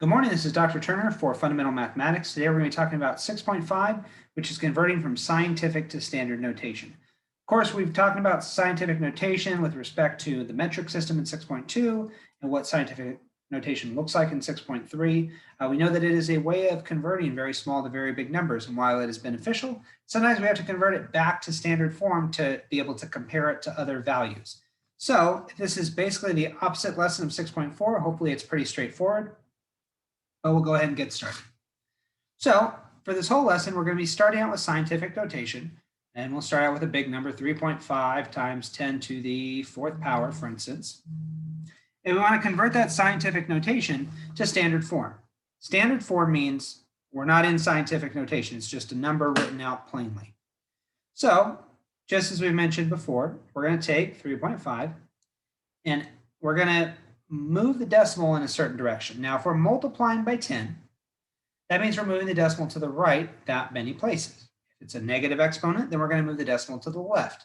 Good morning, this is Dr. Turner for Fundamental Mathematics. Today we're going to be talking about 6.5, which is converting from scientific to standard notation. Of course, we've talked about scientific notation with respect to the metric system in 6.2 and what scientific notation looks like in 6.3. We know that it is a way of converting very small to very big numbers, and while it is beneficial, sometimes we have to convert it back to standard form to be able to compare it to other values. So this is basically the opposite lesson of 6.4. Hopefully it's pretty straightforward. But we'll go ahead and get started. So for this whole lesson, we're going to be starting out with scientific notation, and we'll start out with a big number, 3.5 times 10 to the fourth power, for instance. And we want to convert that scientific notation to standard form. Standard form means we're not in scientific notation. It's just a number written out plainly. So just as we mentioned before, we're going to take 3.5 and we're going to move the decimal in a certain direction. Now, if we're multiplying by 10, that means we're moving the decimal to the right that many places. If it's a negative exponent, then we're going to move the decimal to the left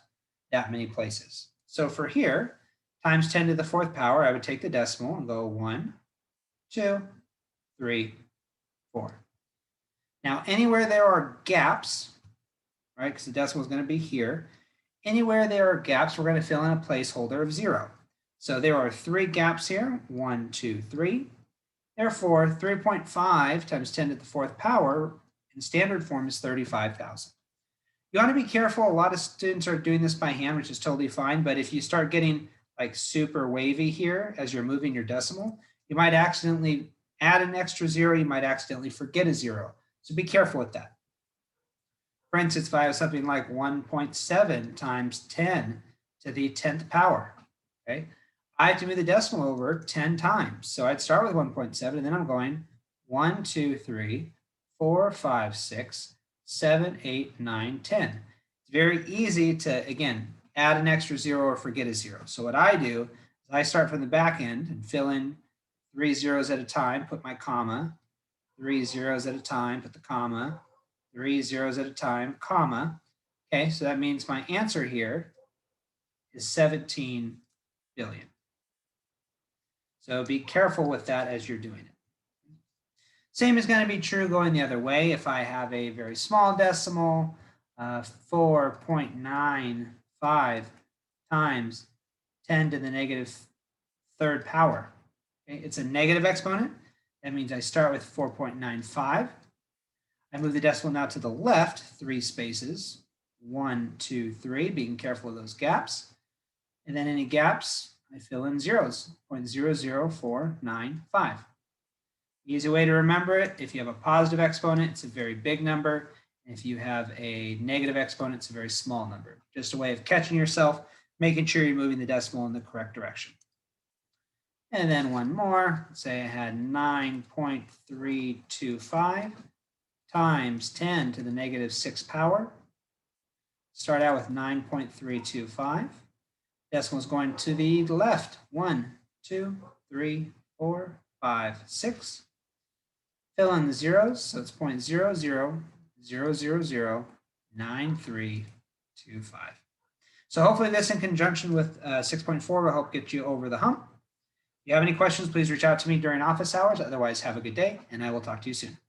that many places. So for here, times 10 to the fourth power, I would take the decimal and go 1, 2, 3, 4. Now, anywhere there are gaps, right, because the decimal is going to be here, anywhere there are gaps, we're going to fill in a placeholder of 0. So there are 3 gaps here, 1, 2, 3. Therefore, 3.5 times 10 to the fourth power in standard form is 35,000. You want to be careful. A lot of students are doing this by hand, which is totally fine. But if you start getting like super wavy here as you're moving your decimal, you might accidentally add an extra 0. You might accidentally forget a 0. So be careful with that. For instance, if I have something like 1.7 times 10 to the 10th power, okay? I have to move the decimal over 10 times. So I'd start with 1.7 and then I'm going 1, 2, 3, 4, 5, 6, 7, 8, 9, 10. It's very easy to, again, add an extra 0 or forget a 0. So what I do is I start from the back end and fill in 3 zeros at a time, put my comma, 3 zeros at a time, put the comma, 3 zeros at a time, comma. Okay, so that means my answer here is 17 billion. So be careful with that as you're doing it. Same is going to be true going the other way. If I have a very small decimal, 4.95 times 10 to the negative third power. Okay? It's a negative exponent. That means I start with 4.95. I move the decimal now to the left 3 spaces, 1, 2, 3, being careful of those gaps. And then any gaps, I fill in zeros, 0.00495. Easy way to remember it, if you have a positive exponent, it's a very big number. And if you have a negative exponent, it's a very small number. Just a way of catching yourself, making sure you're moving the decimal in the correct direction. And then one more, say I had 9.325 times 10 to the negative 6th power. Start out with 9.325. Decimal is going to the left. 1, 2, 3, 4, 5, 6. Fill in the zeros. So it's 0.000009325. So hopefully this in conjunction with 6.4 will help get you over the hump. If you have any questions, please reach out to me during office hours. Otherwise, have a good day, and I will talk to you soon.